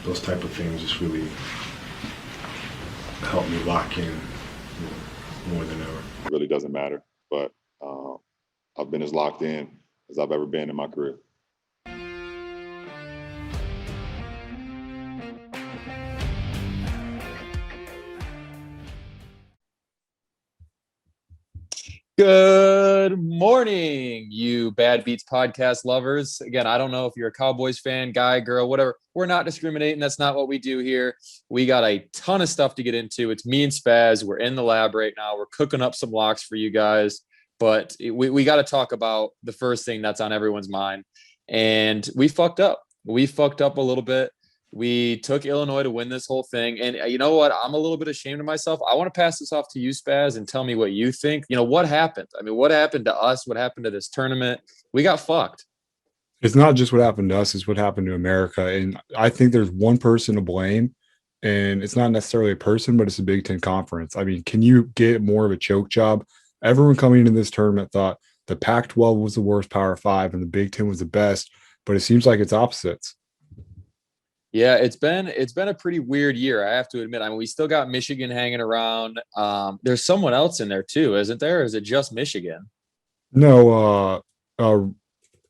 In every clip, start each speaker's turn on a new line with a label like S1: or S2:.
S1: those type of things just really help me lock in more than ever.
S2: It really doesn't matter, but I've been as locked in as I've ever been in my career.
S3: Good morning, you Bad Beats podcast lovers. Again, I don't know if you're a Cowboys fan, guy, girl, whatever. We're not discriminating. That's not what we do here. We got a ton of stuff to get into. It's me and Spaz. We're in the lab right now. We're cooking up some locks for you guys. But we got to talk about the first thing that's on everyone's mind. And we fucked up. We fucked up a little bit. We took Illinois to win this whole thing. And you know what? I'm a little bit ashamed of myself. I want to pass this off to you, Spaz, and tell me what you think. You know, what happened? I mean, what happened to us? What happened to this tournament? We got fucked.
S4: It's not just what happened to us, it's what happened to America. And I think there's one person to blame, and it's not necessarily a person, but it's the Big Ten Conference. I mean, can you get more of a choke job? Everyone coming into this tournament thought the Pac-12 was the worst Power 5 and the Big Ten was the best, but it seems like it's opposites.
S3: Yeah, it's been a pretty weird year, I have to admit. I mean, we still got Michigan hanging around. There's someone else in there too, isn't there? Or is it just Michigan?
S4: No,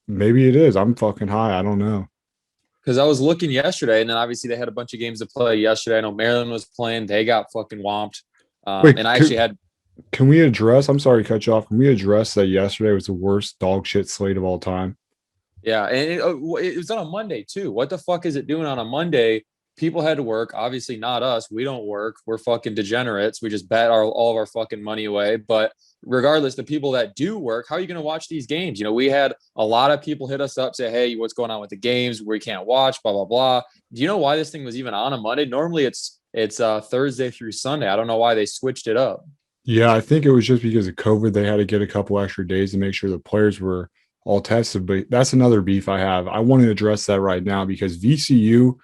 S4: maybe it is. I'm fucking high. I don't know.
S3: Because I was looking yesterday, and then obviously they had a bunch of games to play yesterday. I know Maryland was playing; they got fucking whomped.
S4: Wait,
S3: and I actually had.
S4: Can we address? I'm sorry to cut you off. Can we address that yesterday was the worst dog shit slate of all time?
S3: Yeah, and it was on a Monday too. What the fuck is it doing on a Monday? People had to work. Obviously, not us. We don't work. We're fucking degenerates. We just bet all of our fucking money away. But regardless, the people that do work, how are you going to watch these games? You know, we had a lot of people hit us up, say, "Hey, what's going on with the games? We can't watch." Blah blah blah. Do you know why this thing was even on a Monday? Normally, it's Thursday through Sunday. I don't know why they switched it up.
S4: Yeah, I think it was just because of COVID. They had to get a couple extra days to make sure the players were all tested. But that's another beef I have. I want to address that right now because VCU,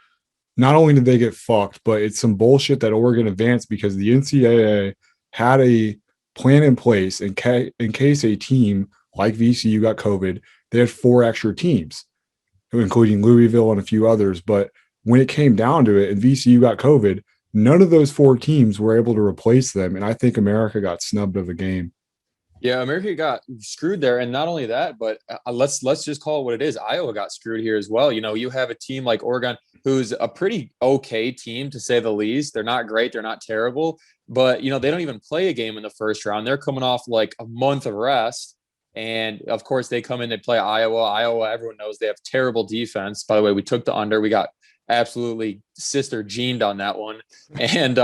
S4: not only did they get fucked, but it's some bullshit that Oregon advanced because the NCAA had a plan in place in case a team like VCU got COVID. They had 4 extra teams, including Louisville and a few others. But when it came down to it and VCU got COVID, none of those 4 teams were able to replace them. And I think America got snubbed of the game.
S3: Yeah, America got screwed there, and not only that, but let's just call it what it is. Iowa got screwed here as well. You know, you have a team like Oregon, who's a pretty okay team to say the least. They're not great, they're not terrible, but you know they don't even play a game in the first round. They're coming off like a month of rest, and of course they come in and play Iowa. Iowa, everyone knows they have terrible defense. By the way, we took the under. We got absolutely sister gened on that one, and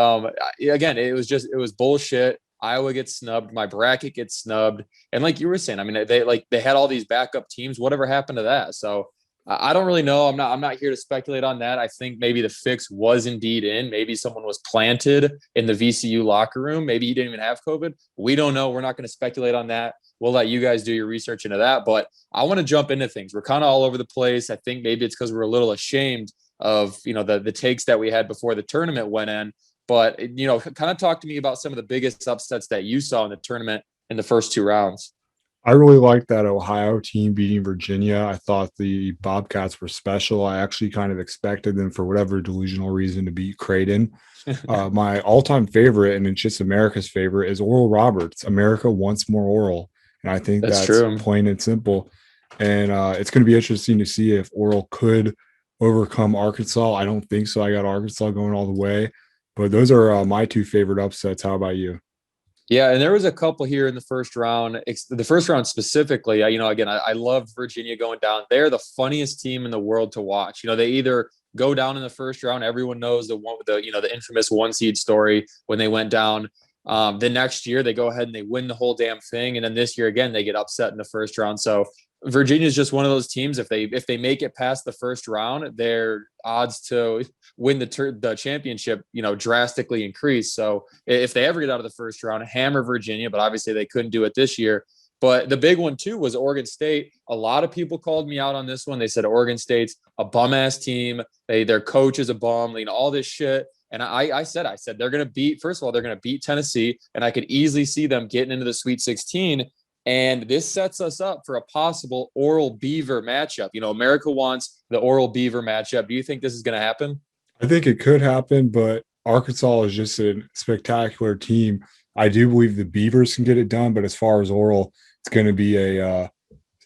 S3: again, it was bullshit. Iowa gets snubbed. My bracket gets snubbed. And like you were saying, I mean, they had all these backup teams. Whatever happened to that? So I don't really know. I'm not here to speculate on that. I think maybe the fix was indeed in. Maybe someone was planted in the VCU locker room. Maybe he didn't even have COVID. We don't know. We're not going to speculate on that. We'll let you guys do your research into that. But I want to jump into things. We're kind of all over the place. I think maybe it's because we're a little ashamed of, you know, the takes that we had before the tournament went in. But, you know, kind of talk to me about some of the biggest upsets that you saw in the tournament in the first 2 rounds.
S4: I really liked that Ohio team beating Virginia. I thought the Bobcats were special. I actually kind of expected them, for whatever delusional reason, to beat Creighton. My all-time favorite, and it's just America's favorite, is Oral Roberts. America wants more Oral. And I think that's
S3: true.
S4: Plain and simple. And it's going to be interesting to see if Oral could overcome Arkansas. I don't think so. I got Arkansas going all the way. But those are my 2 favorite upsets. How about you?
S3: Yeah, and there was a couple here in the first round. The first round specifically, you know, again, I loved Virginia going down. They're the funniest team in the world to watch. You know, they either go down in the first round. Everyone knows the infamous 1 seed story when they went down. The next year, they go ahead and they win the whole damn thing. And then this year, again, they get upset in the first round. So Virginia is just one of those teams. If they make it past the first round, their odds to win the championship, you know, drastically increase. So if they ever get out of the first round, hammer Virginia, but obviously they couldn't do it this year. But the big one too was Oregon State. A lot of people called me out on this one. They said Oregon State's a bum ass team. Their coach is a bum, you know, all this shit. And I said they're going to beat, first of all, they're going to beat Tennessee, and I could easily see them getting into the Sweet 16. And this sets us up for a possible Oral Beaver matchup. You know, America wants the Oral Beaver matchup. Do you think this is going to happen?
S4: I think it could happen, but Arkansas is just a spectacular team. I do believe the Beavers can get it done, but as far as Oral, it's going to be a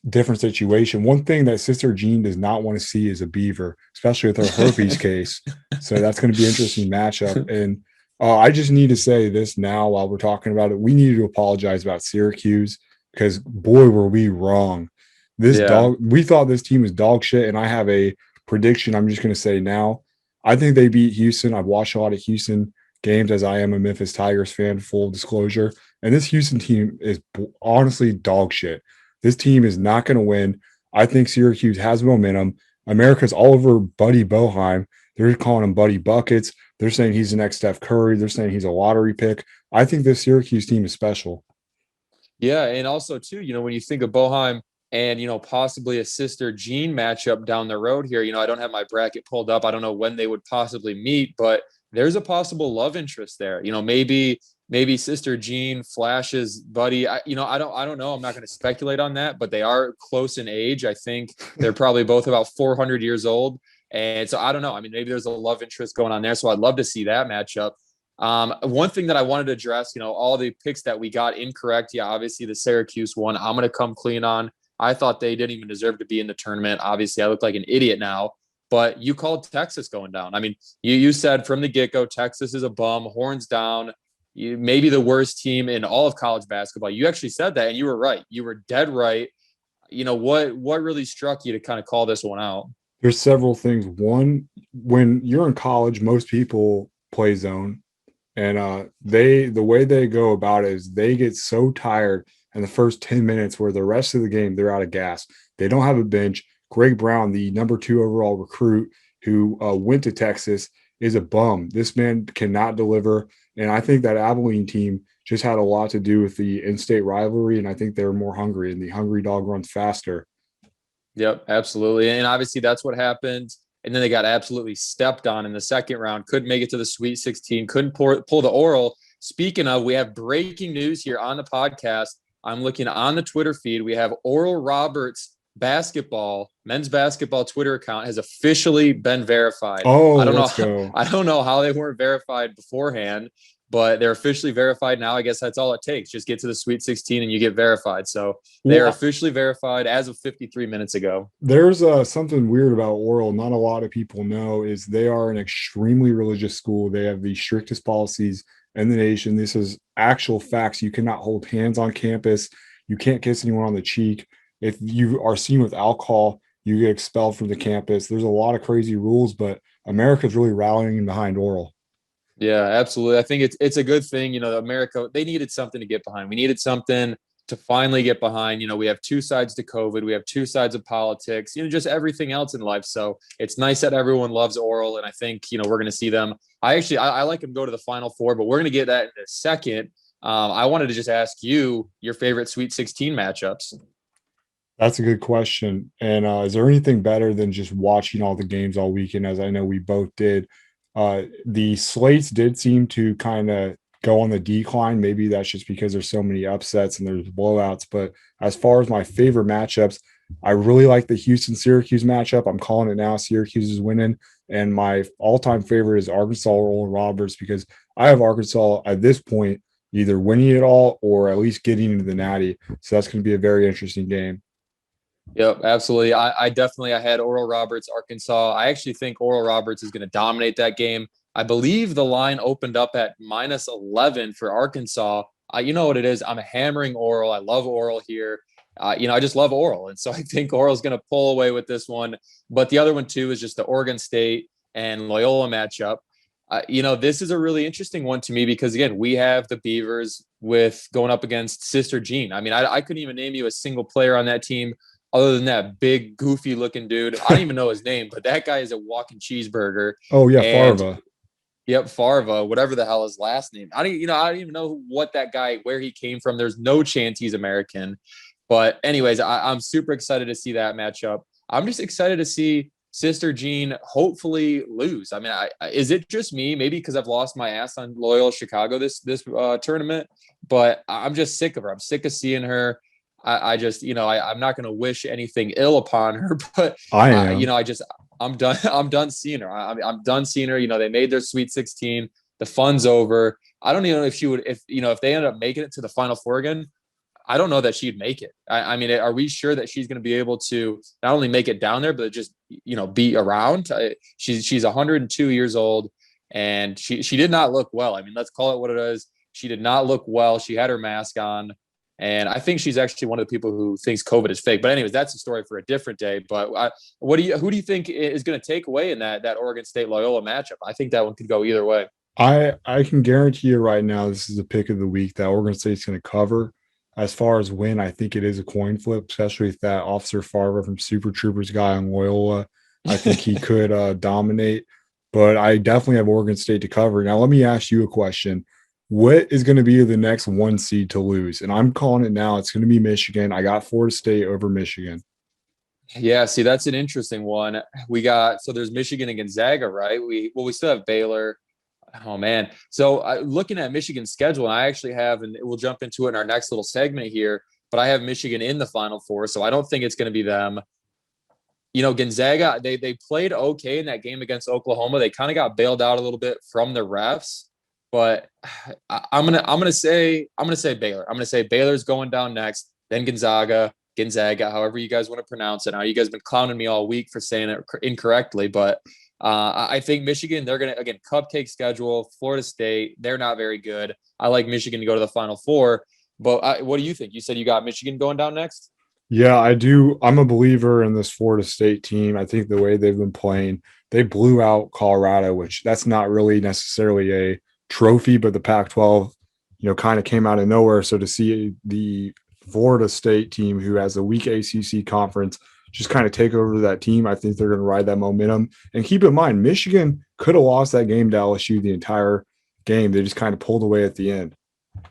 S4: different situation. One thing that Sister Jean does not want to see is a Beaver, especially with her herpes case. So that's going to be an interesting matchup. And I just need to say this now while we're talking about it. We need to apologize about Syracuse because boy, were we wrong.
S3: Yeah.
S4: We thought this team was dog shit, and I have a prediction. I'm just going to say now. I think they beat Houston. I've watched a lot of Houston games as I am a Memphis Tigers fan, full disclosure. And this Houston team is honestly dog shit. This team is not going to win. I think Syracuse has momentum. America's all over Buddy Boeheim. They're calling him Buddy Buckets. They're saying he's the next Steph Curry. They're saying he's a lottery pick. I think this Syracuse team is special.
S3: Yeah, and also too, when you think of Boeheim and possibly a Sister Jean matchup down the road here, I don't have my bracket pulled up. I don't know when they would possibly meet, but there's a possible love interest there. Maybe Sister Jean flashes Buddy. I don't know. I'm not going to speculate on that, but they are close in age. I think they're probably both about 400 years old. And so I don't know. I mean, maybe there's a love interest going on there. So I'd love to see that matchup. One thing that I wanted to address, all the picks that we got incorrect. Yeah, obviously the Syracuse one, I'm going to come clean on. I thought they didn't even deserve to be in the tournament. Obviously, I look like an idiot now, but you called Texas going down. I mean, you said from the get-go, Texas is a bum, horns down. Maybe the worst team in all of college basketball. You actually said that, and you were right. You were dead right. What really struck you to kind of call this one out?
S4: There's several things. One, when you're in college, most people play zone. And the way they go about it is they get so tired in the first 10 minutes where the rest of the game they're out of gas. They don't have a bench. Greg Brown, the number 2 overall recruit who went to Texas, is a bum. This man cannot deliver. And I think that Abilene team just had a lot to do with the in-state rivalry. And I think they're more hungry, and the hungry dog runs faster.
S3: Yep, absolutely. And obviously that's what happened. And then they got absolutely stepped on in the second round. Couldn't make it to the Sweet 16. Couldn't pull the Oral. Speaking of, we have breaking news here on the podcast. I'm looking on the Twitter feed. We have Oral Roberts men's basketball Twitter account has officially been verified.
S4: Oh,
S3: I don't
S4: let's
S3: know.
S4: go.
S3: I don't know how they weren't verified beforehand, but they're officially verified now. I guess that's all it takes. Just get to the Sweet 16 and you get verified. So they're officially verified as of 53 minutes ago.
S4: There's something weird about Oral. Not a lot of people know is they are an extremely religious school. They have the strictest policies in the nation. This is actual facts. You cannot hold hands on campus. You can't kiss anyone on the cheek. If you are seen with alcohol, you get expelled from the campus. There's a lot of crazy rules, but America's really rallying behind Oral.
S3: Yeah, absolutely. I think it's a good thing. America, they needed something to get behind. We needed something to finally get behind. We have two sides to COVID. We have two sides of politics, just everything else in life. So it's nice that everyone loves Oral. And I think, we're going to see them. I like them go to the Final Four, but we're going to get that in a second. I wanted to just ask you your favorite Sweet 16 matchups.
S4: That's a good question. And is there anything better than just watching all the games all weekend, as I know we both did? The slates did seem to kind of go on the decline. Maybe that's just because there's so many upsets and there's blowouts. But as far as my favorite matchups, I really like the Houston-Syracuse matchup. I'm calling it now. Syracuse is winning. And my all-time favorite is Arkansas Oral Roberts, because I have Arkansas at this point either winning it all or at least getting into the Natty. So that's going to be a very interesting game.
S3: Yep, absolutely. I had Oral Roberts, Arkansas. I actually think Oral Roberts is going to dominate that game. I believe the line opened up at -11 for Arkansas. You know what it is. I'm hammering Oral. I love Oral here. I just love Oral. And so I think Oral is going to pull away with this one. But the other one, too, is just the Oregon State and Loyola matchup. This is a really interesting one to me because, again, we have the Beavers with going up against Sister Jean. I mean, I couldn't even name you a single player on that team other than that big, goofy-looking dude. I don't even know his name, but that guy is a walking cheeseburger.
S4: Oh, yeah, Farva.
S3: Yep, Farva, whatever the hell his last name. I don't even know what that guy, where he came from. There's no chance he's American. But anyways, I'm super excited to see that matchup. I'm just excited to see Sister Jean hopefully lose. I mean, is it just me? Maybe because I've lost my ass on Loyola Chicago this tournament, but I'm just sick of her. I'm sick of seeing her. I just, I'm not going to wish anything ill upon her, but
S4: I am.
S3: I'm done. I'm done seeing her. I'm done seeing her. They made their Sweet 16. The fun's over. I don't even know if she would, if they ended up making it to the Final Four again. I don't know that she'd make it. I mean, are we sure that she's going to be able to not only make it down there, but just, be around? She's 102 years old, and she did not look well. I mean, let's call it what it is. She did not look well. She had her mask on. And I think she's actually one of the people who thinks COVID is fake. But anyways, that's a story for a different day. But who do you think is going to take away in that Oregon State Loyola matchup? I think that one could go either way.
S4: I can guarantee you right now, this is the pick of the week that Oregon State's going to cover. As far as win, I think it is a coin flip, especially if that Officer Fowler from Super Troopers guy on Loyola. I think he could dominate. But I definitely have Oregon State to cover. Now, let me ask you a question. What is going to be the next 1 seed to lose? And I'm calling it now. It's going to be Michigan. I got Florida State over Michigan.
S3: Yeah, see, that's an interesting one. So there's Michigan and Gonzaga, right? We still have Baylor. Oh, man. So looking at Michigan's schedule, and I actually have, and we'll jump into it in our next little segment here, but I have Michigan in the Final Four, so I don't think it's going to be them. Gonzaga, they played okay in that game against Oklahoma. They kind of got bailed out a little bit from the refs, but I'm gonna say Baylor. I'm gonna say Baylor's going down next, then Gonzaga, however you guys want to pronounce it. Now, you guys have been clowning me all week for saying it incorrectly, but I think Michigan, they're going to, again, cupcake schedule. Florida State, they're not very good. I like Michigan to go to the Final Four. But what do you think? You said you got Michigan going down next?
S4: Yeah, I do. I'm a believer in this Florida State team. I think the way they've been playing, they blew out Colorado, which that's not really necessarily a trophy, but the Pac-12, kind of came out of nowhere. So to see the Florida State team, who has a weak ACC conference, just kind of take over that team, I think they're going to ride that momentum. And keep in mind, Michigan could have lost that game to LSU the entire game. They just kind of pulled away at the end.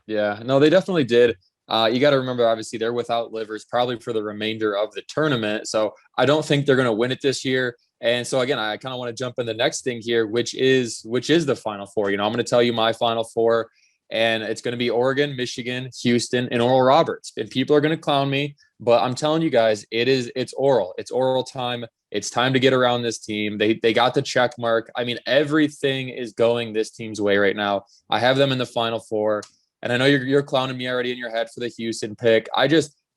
S3: Yeah, no, they definitely did. You got to remember, obviously, they're without Livers probably for the remainder of the tournament. So I don't think they're going to win it this year. And so, again, I kind of want to jump in the next thing here, which is the Final Four. I'm going to tell you my Final Four, and it's going to be Oregon, Michigan, Houston, and Oral Roberts. And people are going to clown me, but I'm telling you guys, it's oral. It's oral time. It's time to get around this team. They got the check mark. I mean, everything is going this team's way right now. I have them in the Final Four. And I know you're clowning me already in your head for the Houston pick.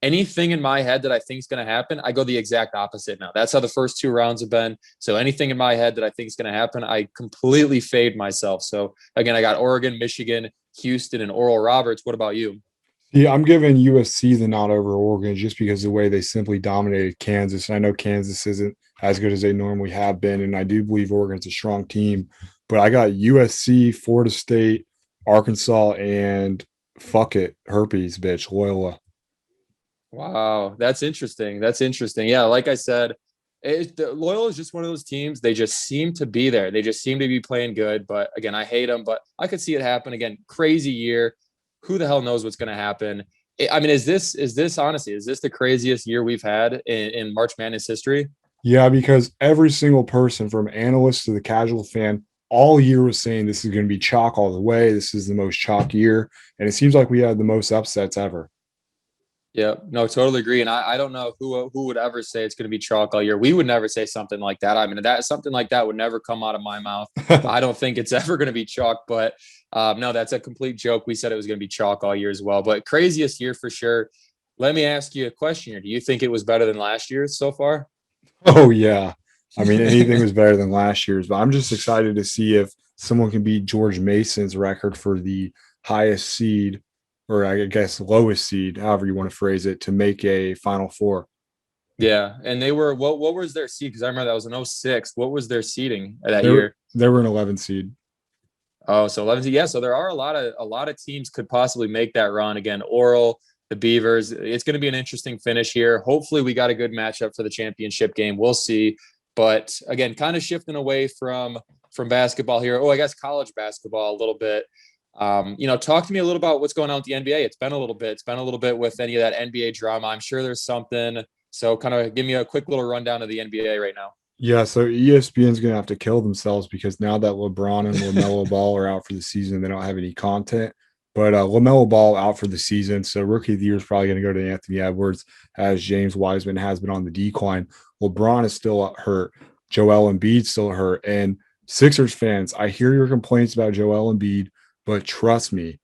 S3: Anything in my head that I think is going to happen, I go the exact opposite now. That's how the first 2 rounds have been. So anything in my head that I think is going to happen, I completely fade myself. So again, I got Oregon, Michigan, Houston, and Oral Roberts. What about you?
S4: Yeah, I'm giving USC the nod over Oregon just because of the way they simply dominated Kansas. And I know Kansas isn't as good as they normally have been, and I do believe Oregon's a strong team. But I got USC, Florida State, Arkansas, and fuck it, herpes, bitch, Loyola.
S3: Wow, that's interesting. Yeah, like I said, Loyola is just one of those teams. They just seem to be there. They just seem to be playing good. But again, I hate them, but I could see it happen again. Crazy year. Who the hell knows what's going to happen? I mean, is this the craziest year we've had in March Madness history?
S4: Yeah, because every single person from analyst to the casual fan all year was saying this is going to be chalk all the way. This is the most chalk year. And it seems like we had the most upsets ever.
S3: Yeah, no, totally agree. And I don't know who would ever say it's going to be chalk all year. We would never say something like that. I mean, something like that would never come out of my mouth. I don't think it's ever going to be chalk, but no, that's a complete joke. We said it was going to be chalk all year as well, but craziest year for sure. Let me ask you a question here. Do you think it was better than last year so far?
S4: Oh, yeah. I mean, anything was better than last year's, but I'm just excited to see if someone can beat George Mason's record for the highest seed, or I guess lowest seed, however you want to phrase it, to make a Final Four.
S3: Yeah, and they were what was their seed? Because I remember that was an 06. What was their seeding that year?
S4: They were an 11 seed.
S3: Oh, so 11 seed. Yeah, so there are a lot of teams could possibly make that run again. Oral, the Beavers. It's going to be an interesting finish here. Hopefully, we got a good matchup for the championship game. We'll see. But again, kind of shifting away from basketball here. Oh, I guess college basketball a little bit. Talk to me a little about what's going on with the NBA. It's been a little bit with any of that NBA drama. I'm sure there's something. So kind of give me a quick little rundown of the NBA right now.
S4: Yeah, so ESPN's going to have to kill themselves because now that LeBron and LaMelo Ball are out for the season, they don't have any content. But LaMelo Ball out for the season, so rookie of the year is probably going to go to Anthony Edwards, as James Wiseman has been on the decline. LeBron is still hurt. Joel Embiid still hurt. And Sixers fans, I hear your complaints about Joel Embiid, but trust me,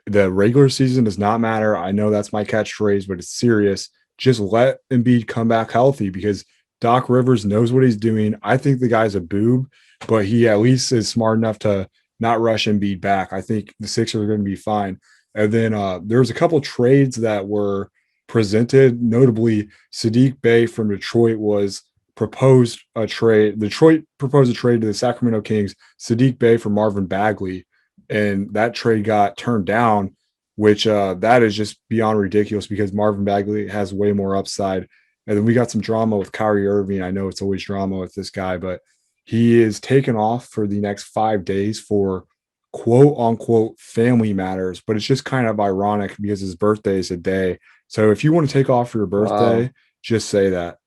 S4: the regular season does not matter. I know that's my catchphrase, but it's serious. Just let Embiid come back healthy because Doc Rivers knows what he's doing. I think the guy's a boob, but he at least is smart enough to not rush Embiid back. I think the Sixers are going to be fine. And then there's a couple trades that were presented, notably Sadiq Bey from Detroit was proposed a trade. Detroit proposed a trade to the Sacramento Kings, Sadiq Bey for Marvin Bagley, and that trade got turned down, which that is just beyond ridiculous because Marvin Bagley has way more upside. And then we got some drama with Kyrie Irving. I know it's always drama with this guy, but he is taken off for the next 5 days for quote unquote family matters. But it's just kind of ironic because his birthday is a day. So if you want to take off for your birthday, just say that.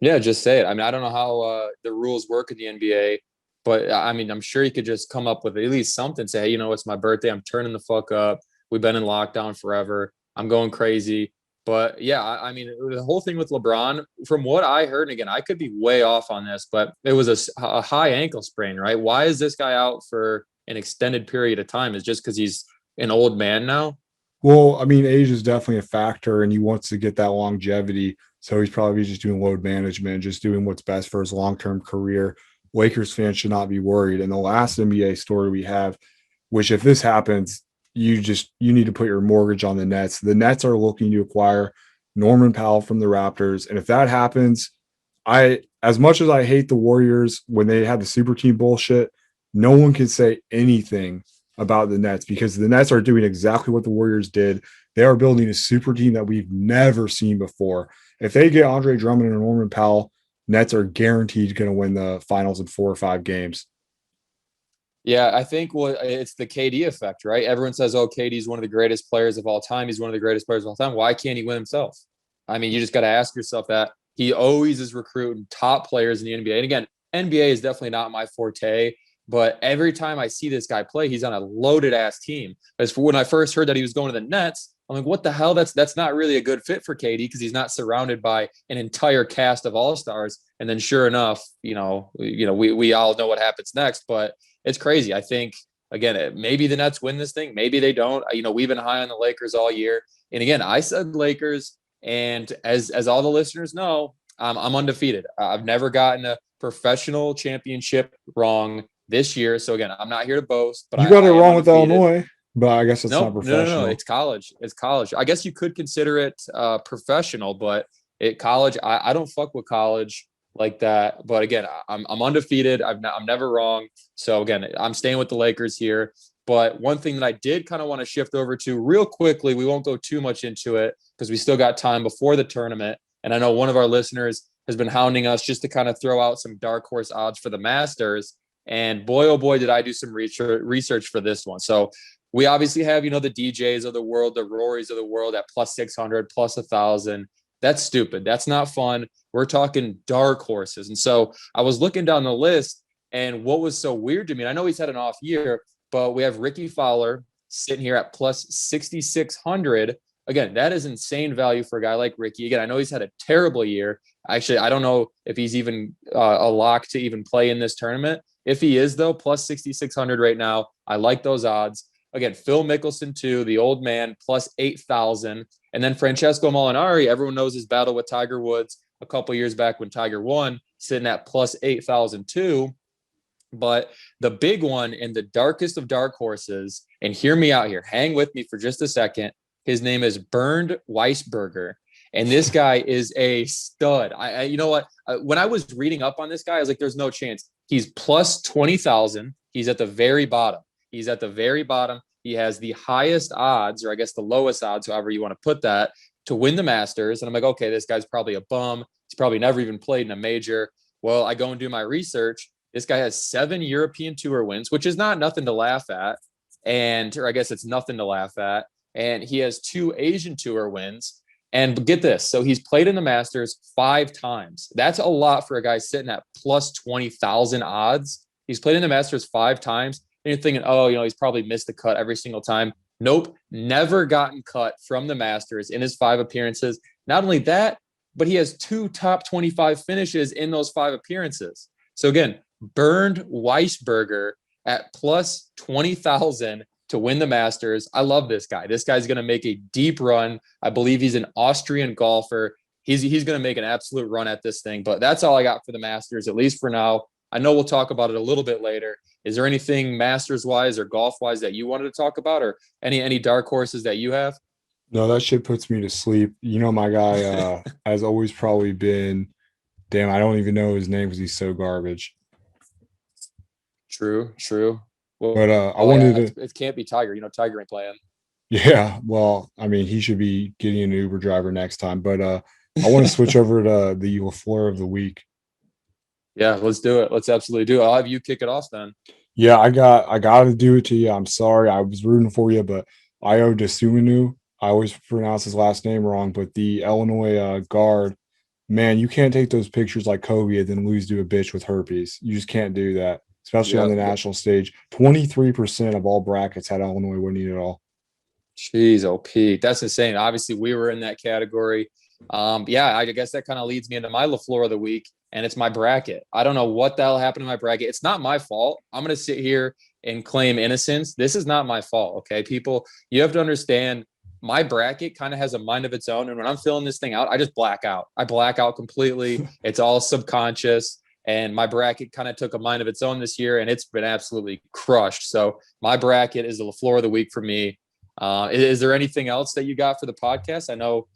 S3: Yeah, just say it. I mean, I don't know how the rules work in the NBA, but I mean, I'm sure you could just come up with at least something. Say, hey, you know, it's my birthday. I'm turning the fuck up. We've been in lockdown forever. I'm going crazy. But yeah, I mean, the whole thing with LeBron, from what I heard, and again, I could be way off on this, but it was a high ankle sprain, right? Why is this guy out for an extended period of time? Is just because he's an old man now?
S4: Well, I mean, age is definitely a factor, and he wants to get that longevity. So he's probably just doing load management, just doing what's best for his long-term career. Lakers fans should not be worried. And the last NBA story we have, which if this happens, you need to put your mortgage on the Nets. The Nets are looking to acquire Norman Powell from the Raptors. And if that happens, as much as I hate the Warriors when they had the super team bullshit, no one can say anything about the Nets because the Nets are doing exactly what the Warriors did. They are building a super team that we've never seen before. If they get Andre Drummond and Norman Powell, Nets are guaranteed going to win the finals in 4 or 5 games.
S3: Yeah, I think it's the KD effect, right? Everyone says, oh, KD's one of the greatest players of all time. He's one of the greatest players of all time. Why can't he win himself? I mean, you just got to ask yourself that. He always is recruiting top players in the NBA. And again, NBA is definitely not my forte, but every time I see this guy play, he's on a loaded ass team. As for when I first heard that he was going to the Nets, I'm like, what the hell? That's not really a good fit for KD because he's not surrounded by an entire cast of all-stars. And then sure enough, we all know what happens next, but it's crazy. I think, again, maybe the Nets win this thing. Maybe they don't. We've been high on the Lakers all year. And again, I said Lakers. And as all the listeners know, I'm undefeated. I've never gotten a professional championship wrong this year. So again, I'm not here to boast. But
S4: you got it wrong
S3: undefeated.
S4: with Illinois. But I guess it's not professional.
S3: No, it's college. It's college. I guess you could consider it professional, but college, I don't fuck with college like that. But again, I'm undefeated. I'm never wrong. So again, I'm staying with the Lakers here. But one thing that I did kind of want to shift over to real quickly, we won't go too much into it because we still got time before the tournament. And I know one of our listeners has been hounding us just to kind of throw out some dark horse odds for the Masters. And boy, oh boy, did I do some research for this one. So we obviously have, the DJs of the world, the Rorys of the world at plus 600, plus 1,000. That's stupid. That's not fun. We're talking dark horses. And so I was looking down the list, and what was so weird to me, and I know he's had an off year, but we have Ricky Fowler sitting here at plus 6,600. Again, that is insane value for a guy like Ricky. Again, I know he's had a terrible year. Actually, I don't know if he's even a lock to even play in this tournament. If he is, though, plus 6,600 right now, I like those odds. Again, Phil Mickelson, too, the old man, plus 8,000. And then Francesco Molinari, everyone knows his battle with Tiger Woods a couple years back when Tiger won, sitting at plus 8,000, too. But the big one and the darkest of dark horses, and hear me out here, hang with me for just a second. His name is Bernd Weisberger. And this guy is a stud. You know what? When I was reading up on this guy, I was like, there's no chance. He's plus 20,000. He's at the very bottom. He has the highest odds, or I guess the lowest odds, however you want to put that, to win the Masters. And I'm like, okay, this guy's probably a bum. He's probably never even played in a major. Well, I go and do my research. This guy has 7 European Tour wins, which is nothing to laugh at. Or I guess it's nothing to laugh at. And he has 2 Asian Tour wins. And get this. So he's played in the Masters 5 times. That's a lot for a guy sitting at plus 20,000 odds. He's played in the Masters 5 times. And you're thinking, he's probably missed the cut every single time. Nope, never gotten cut from the Masters in his 5 appearances. Not only that, but he has 2 top 25 finishes in those 5 appearances. So again, Bernd Weisberger at plus 20,000 to win the Masters. I love this guy. This guy's going to make a deep run. I believe he's an Austrian golfer. He's going to make an absolute run at this thing. But that's all I got for the Masters, at least for now. I know we'll talk about it a little bit later. Is there anything Masters-wise or golf-wise that you wanted to talk about, or any dark horses that you have?
S4: No, that shit puts me to sleep. You know, my guy has always probably been, damn, I don't even know his name because he's so garbage.
S3: True. Well,
S4: But I wanted to,
S3: it can't be Tiger. You know, Tiger ain't playing.
S4: yeah, well, I mean, he should be getting an Uber driver next time. But I want to switch over to the LaFleur of the week.
S3: Yeah, let's do it. Let's absolutely do it. I'll have you kick it off then.
S4: Yeah, I got to do it to you. I'm sorry. I was rooting for you, but Io DeSumanu, I always pronounce his last name wrong, but the Illinois guard, man, you can't take those pictures like Kobe and then lose to a bitch with herpes. You just can't do that, especially on the national stage. 23% of all brackets had Illinois winning it all.
S3: Jeez, OP. That's insane. Obviously, we were in that category. Yeah, I guess that kind of leads me into my LaFleur of the week, and it's my bracket. I don't know what the hell happened to my bracket. It's not my fault. I'm going to sit here and claim innocence. This is not my fault, okay? People, you have to understand my bracket kind of has a mind of its own, and when I'm filling this thing out, I just black out. I black out completely. It's all subconscious, and my bracket kind of took a mind of its own this year, and it's been absolutely crushed. So my bracket is the LaFleur of the week for me. Is there anything else that you got for the podcast? I know,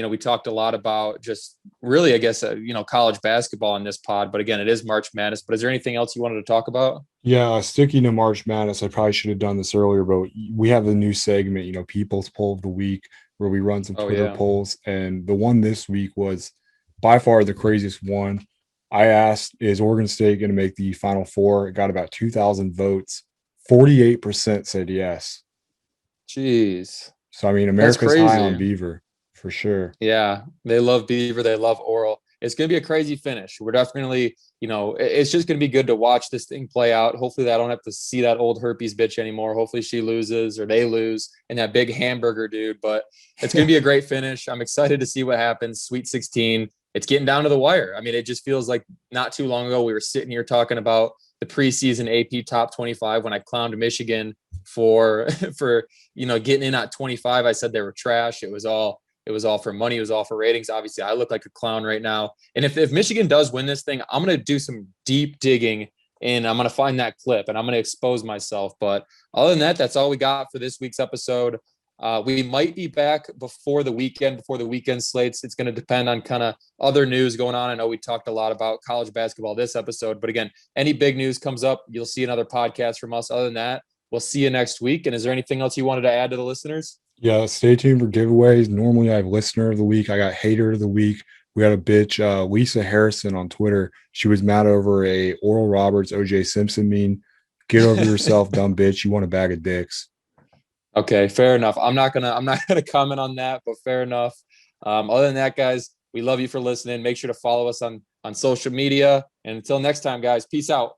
S3: we talked a lot about just really, I guess, college basketball in this pod, but again, it is March Madness. But is there anything else you wanted to talk about?
S4: Yeah, sticking to March Madness, I probably should have done this earlier, but we have a new segment, People's Poll of the Week, where we run some Twitter polls. And the one this week was by far the craziest one. I asked, is Oregon State going to make the Final Four? It got about 2,000 votes. 48% said yes.
S3: Jeez.
S4: So, I mean, America's high on Beaver, for sure.
S3: Yeah, they love Beaver. They love Oral. It's going to be a crazy finish. We're definitely, it's just going to be good to watch this thing play out. Hopefully I don't have to see that old herpes bitch anymore. Hopefully she loses or they lose and that big hamburger dude. But it's going to be a great finish. I'm excited to see what happens. Sweet 16. It's getting down to the wire. I mean, it just feels like not too long ago we were sitting here talking about the preseason AP top 25 when I clowned Michigan for getting in at 25. I said they were trash. It was all for money. It was all for ratings. Obviously, I look like a clown right now. And if Michigan does win this thing, I'm going to do some deep digging and I'm going to find that clip and I'm going to expose myself. But other than that, that's all we got for this week's episode. We might be back before the weekend slates. It's going to depend on kind of other news going on. I know we talked a lot about college basketball this episode, but again, any big news comes up, you'll see another podcast from us. Other than that, we'll see you next week. And is there anything else you wanted to add to the listeners?
S4: Yeah, stay tuned for giveaways. Normally I have listener of the week. I got hater of the week. We had a bitch, Lisa Harrison on Twitter. She was mad over a Oral Roberts, OJ Simpson meme. Get over yourself, dumb bitch. You want a bag of dicks.
S3: Okay, fair enough. I'm not gonna comment on that, but fair enough. Other than that, guys, we love you for listening. Make sure to follow us on social media. And until next time, guys, peace out.